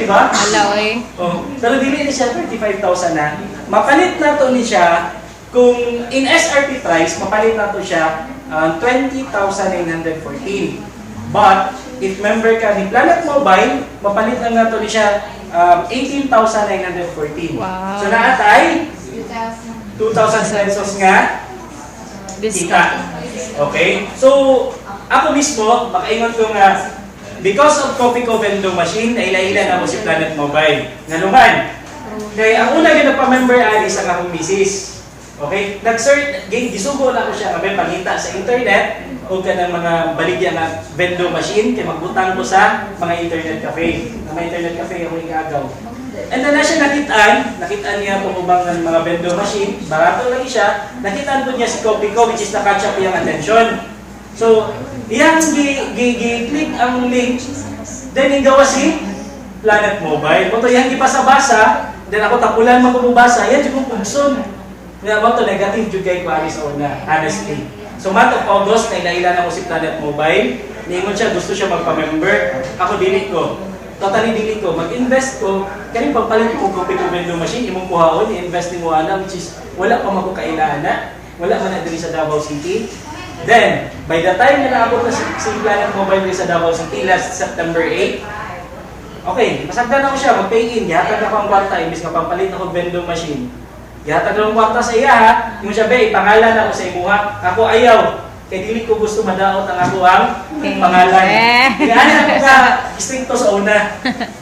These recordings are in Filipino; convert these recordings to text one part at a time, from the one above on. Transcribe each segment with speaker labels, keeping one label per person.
Speaker 1: ba?
Speaker 2: Hala, oy.
Speaker 1: Oh, pero dili ni siya 35,000 na. Mapalit na to ni siya kung in SRP price, mapalit na to siya 20,914. But if member ka ni Planet Mobile, mapalit na to ni siya 18,914.
Speaker 2: Wow.
Speaker 1: So naatay 2,000 pesos nga kita. Okay? So ako mismo, makaingon ko nga because of Coffee Co vending machine, naila-ila na mo si Planet Mobile. Nganuman, kaya ang una yung pa-member ali sa akong misis. Okay? Nag-search, gisugo na ko siya kami pangita sa internet o ka ng mga baligya na vending machine kaya magbutang ko sa mga internet cafe. Mga internet cafe ako igagaw. And then na siya nakitaan niya itong ubang ng mga vending machine, barato lagi siya, nakitaan po niya si Coffee Co which is na-catch up yung attention. So, iyang gi-click ang link, then igawa si Planet Mobile. Ito iyang ipasa-basa, then ako tapulan magpubasa, yan yung pugson. Nga ba ito negative yung kay Kuwari sa una, honestly. So, month of August, nailailan ako si Planet Mobile. Niingon siya, gusto siya magpa-member. Ako dili ko. Totally dili ko. Mag-invest ko. Kaya pagpalit ko Coffee Co vending machine, imong kuhaon, i-invest ni mo which is wala pa magkakailana. Wala man na diri sa Davao City. Then, by the time na naabot na si Planet Mobile sa Davao City last September 8, okay, masagdan ako siya, mag-pay-in, gihatag ako ang kwarta, imbis nga pampalit ako vending machine. Gihatag ako ang kwarta sa iya ha, yung siya, be, pangalan ako sa imuha, ako ayaw, kaya dili ko gusto madaot ang ako ang pangalan. Kaya ako ka, stricto sa una.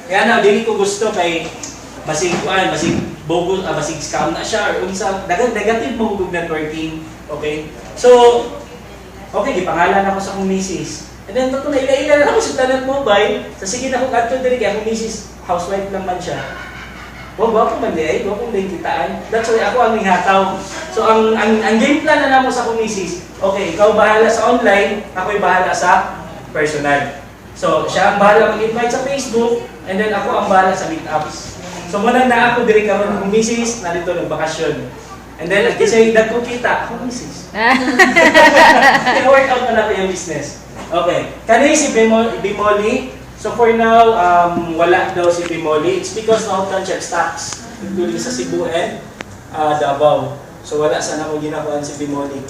Speaker 1: Kaya na, dili ko gusto kay basig bogus, basig scam na siya, or unsa, negative mo networking, okay? So, okay, ipangalan ako sa akong misis. And then, totoo na, ila-ila na ako sa Planet Mobile. Sa sige na akong adto diri kaya akong misis, housewife lang man siya. Huwag akong mandi, huwag akong kitaan. That's why ako ang ihataw. So, ang game plan na namo sa akong misis, okay, ikaw bahala sa online, ako'y bahala sa personal. So, siya ang bahala mag-invite sa Facebook, and then ako ang bahala sa meetups. So, muna na ako diri karon ng misis, narito ng bakasyon. And then, kasi dagko kita, ako misis. I-work out na natin yung business. Okay. Kanina si Bimoli. So for now, wala daw si Bimoli. It's because of contract stocks, including sa Cebu and Davao. So wala sana ko ginakuan si Bimoli.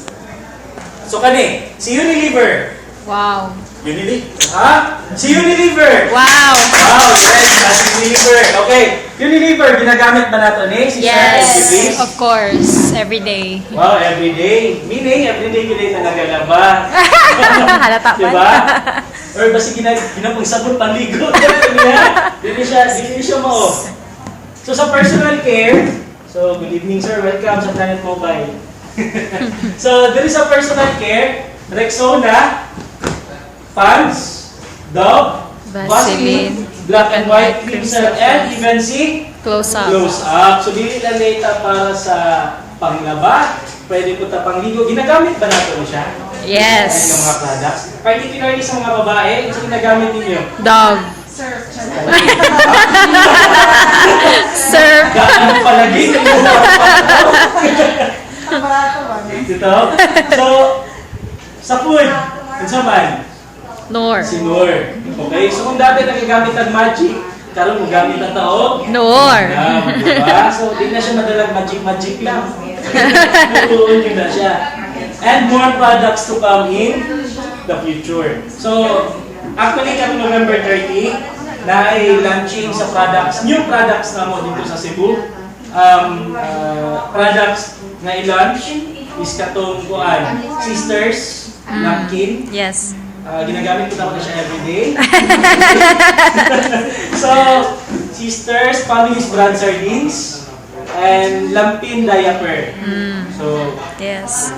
Speaker 1: So kani, si Unilever.
Speaker 2: Wow.
Speaker 1: Unilever? Ha? Si Unilever!
Speaker 2: Wow!
Speaker 1: Wow, yes, si Unilever. Okay. Unilever, ginagamit ba nato ni? Si
Speaker 2: Yes, of course. Every day.
Speaker 1: Wow, every day. Meaning, every day yun na nagalaba.
Speaker 2: Halata man.
Speaker 1: Diba? Or basi ginapagsabot panligo. Dili siya mo. So sa personal care, so good evening sir, welcome sa Planet Mobile. So there is a personal care, Rexona, Pants, Dove, Vaseline, Black and White, Crimson, and even si
Speaker 2: Close up.
Speaker 1: Close up. So dili lang data para sa panglaba, pwede po ta pangligo. Ginagamit ba nato siya?
Speaker 2: Yes.
Speaker 1: Yung mga products. Particularly sa mga babae, ito ginagamit ninyo.
Speaker 2: Dog. Surf.
Speaker 1: Gaano palagi kayo ito. So, sa food, kung sa man?
Speaker 2: Nor.
Speaker 1: Si Noor. Okay? So kung dati nagagamit ang magic, karon mo gamit ang tao?
Speaker 2: Nor.
Speaker 1: Diba? So di na siya madalang magic lang. Tutuon yun na siya. And more products to come in the future. So, actually kami November 30, na ay launching sa products, new products na mo dito sa Cebu. Products na i-launch is katong kuan, Sisters, napkin.
Speaker 2: Yes.
Speaker 1: Ginagamit ko na siya everyday. So, Sisters, Family's Brand Sardines, and Lampin Diaper. So,
Speaker 2: Yes.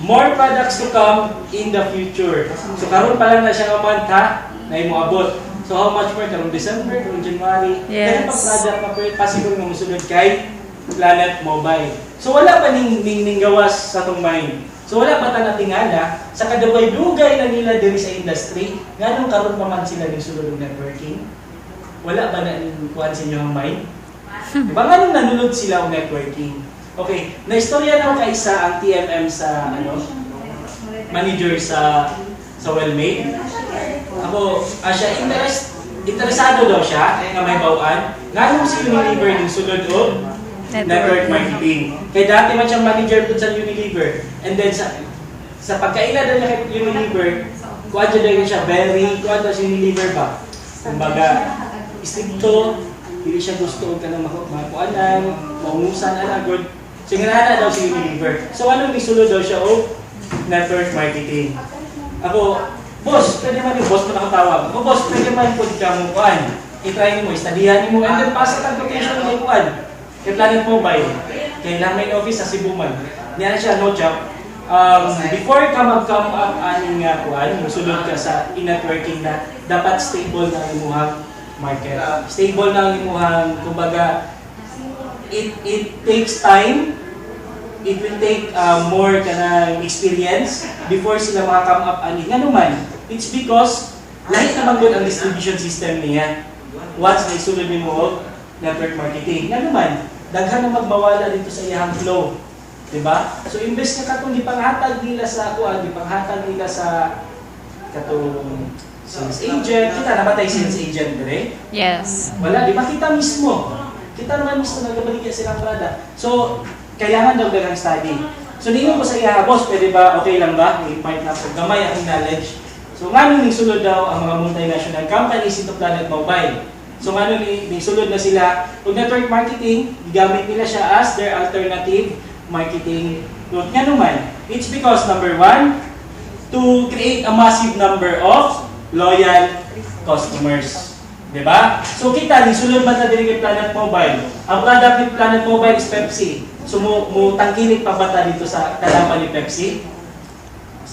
Speaker 1: more products to come in the future. So, karon pa lang na siya nga month ha, na imuabot. So, how much more? Karong December, karong January.
Speaker 2: Yes.
Speaker 1: Kaya pang product na possible nga musunod kay Planet Mobile. So, wala pa ning gawas sa tong mind. So wala pa ta natingala sa kadaway-dugay na nila diri sa industry, nganong karon pa man sila ning sulod ng networking? Wala ba na kuan sa inyo ang mind? Diba nganong nanunod sila og networking? Okay, naistorya na kay isa ang TMM sa manager sa Wellmade. Ako, siya interesado daw siya, kaya nga may bawaan, nga si Unilever yung sulod o network marketing. Kaya dati man siyang manager dun sa Unilever. And then sa pagkaila daw niya kay Unilever, kuha dyan siya, kuha daw si Unilever ba? Kumbaga, istrikto, hindi siya gusto ka ng makuanan, maungusan, good. So, nga daw si Unilever. So, anong isulod daw siya o network marketing? Ako, boss, pwede man yung boss mo nakatawag. Ako, boss, pwede man po ka mo kuan. I-try mo, istadihan mo, and then pasa ka application mo kuan. Kay Planet Mobile. Kaya lang may office sa Cebu man. Niyan siya, no job. Before ka mag-come up aning kuan, musulod ka sa in-networking na dapat stable na imuhang market. Stable na imuhang, kumbaga, it takes time. It will take more ka na experience before sila maka-come up aning. Nga naman, it's because lahat naman good ang distribution system niya. Once na isulod ni mo network marketing. Nga naman, daghan na magmawala dito sa iyang flow. Diba? So, imbes na katong ipanghatag nila sa kuan, ipanghatag nila sa katong sales agent. Kita namatay sales agent, dire?
Speaker 2: Yes.
Speaker 1: Wala, di ba? Kita mismo. Kita naman mismo nagbabaligya silang product. So, kailangan daw dalang study. So, ningon ko sa iya, boss, pwede ba, okay lang ba? I-impart na po, gamay akong knowledge. So, nga nung sulod daw ang mga multinational companies into Planet Mobile. So, nga nung sulod na sila, kung network marketing, gamit nila siya as their alternative marketing route. Nga naman, it's because number one, to create a massive number of loyal customers. Diba? So, kita, sulod man na din kay Planet Mobile. Ang product ni Planet Mobile is Pepsi. So, tangkilik pa ba ta dito sa kalaban ni Pepsi?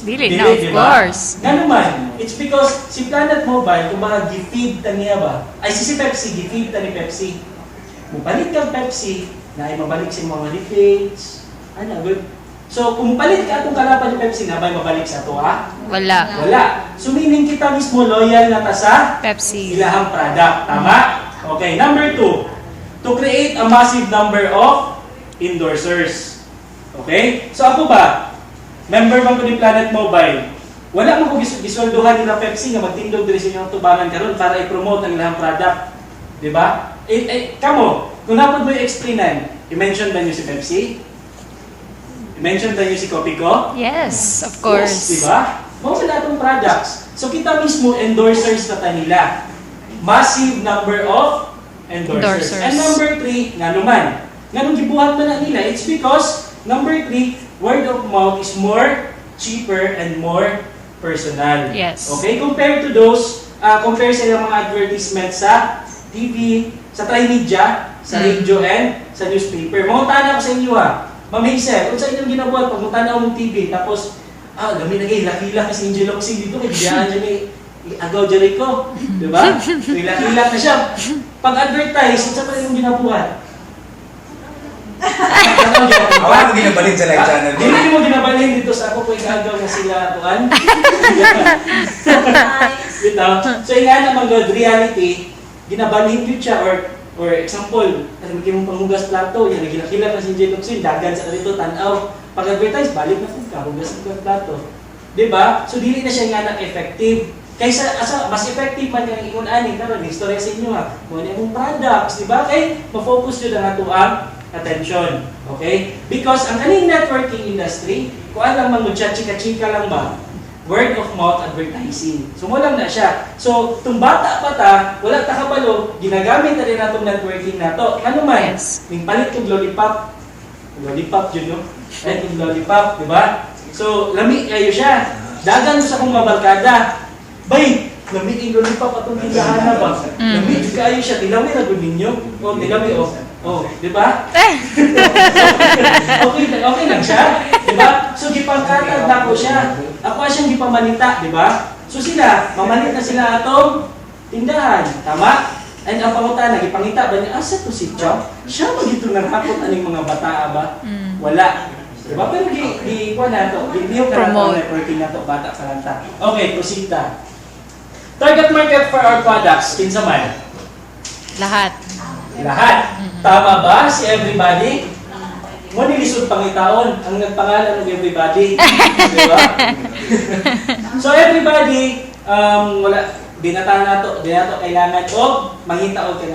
Speaker 2: Dili na, of course.
Speaker 1: Nga naman, it's because si Planet Mobile, kung baka gi-feed ta niya ba, ay si Pepsi, gi-feed ta ni Pepsi. Mupalit kang Pepsi, na ay mabalik sa mga rebates, good. So, kung palit ka itong kalaban ni Pepsi, na ba'y mabalik sa ito, ha?
Speaker 2: Wala.
Speaker 1: Wala. So, meaning kita mismo loyal na ta sa
Speaker 2: Pepsi.
Speaker 1: ilahang product. Tama? Okay, number 2, to create a massive number of endorsers. Okay? So, ako ba? Member man ko ni Planet Mobile. Wala mo ko gisweldohan nila Pepsi nga magtindog diri sa inyong tubangan karon para i-promote ang ilang product. Di ba? Kamo, kung napod mo i-explainan, i-mention ba niyo si Pepsi? I-mention ba niyo si Copico?
Speaker 2: Yes, of course.
Speaker 1: Yes, di ba? Mga sila itong products. So kita mismo, endorsers na nila. Massive number of endorsers. And number 3, nga naman. Nga nung gibuhat na nila, it's because, number 3, word of mouth is more cheaper and more personal.
Speaker 2: Yes.
Speaker 1: Okay? Compared to those, compare sa mga advertisements sa TV, sa trimedia, sa radio, and sa newspaper. Mangutana ko sa inyo ha. Ma'am Hazel, kung sa inyong ginabuhat, pagmutana ko ng TV, tapos, gami na kayo, lakila kasi yung Jeloxy dito, kaya biyaan dyan agaw dyan ko. Diba? Lakila na siya. Pag-advertise, sa pa yung ginabuhat?
Speaker 3: Ako mo ginabalin sa live channel.
Speaker 1: Hindi mo ginabalin dito sa ako po igagaw na sila tuan. Dito. So yung nga naman good reality, ginabalin yun siya or example, kasi mo panghugas plato, yan nagilakila na si J. Luxin, dagan sa dito, tanaw. Pag-advertise, balik na kung hugas ng plato. Diba? So dili na siya nga effective. Kaysa mas effective man yung ingon ani karon istorya sa inyo ha. Kung ano yung products, di ba? Kay ma-focus jud ang ato ang attention. Okay? Because ang kaning networking industry, kung alam man mo chika-chika lang ba, word of mouth advertising. So mo lang na siya. So tung bata pa ta, wala ta kabalo, ginagamit na rin natong networking nato. Ano man?
Speaker 2: Yes.
Speaker 1: Ning palit kog lollipop. Lollipop yun, no? Palit kog lollipop, di ba? So lami kayo siya. Dagan sa kong mabarkada. Bay, lami yung lollipop atong tindahan na ba? Lami kayo siya, tilawin na gud ninyo. O tilawin di ba? Okay lang siya. Di ba? So, gipangkatag na ko siya. Ako siyang gipamanita, di ba? So, sila, mamalit na sila atong tindahan. Tama? And ang pangutana, gipangita ba niya, asa to si Chop? Siya mag-ito nanghakot aning mga bata ba? Wala. Di ba? Pero kuha na ito. Hindi ka na ito, networking na ito, bata pa lang ta. Okay, prosita. Target market for our products, kinsa man?
Speaker 2: Lahat.
Speaker 1: Lahat. Tama ba si everybody? Mo nilisod pangitaon ang nagpangalan ng everybody. Di ba? So everybody, wala binata na to kailangan og manghita og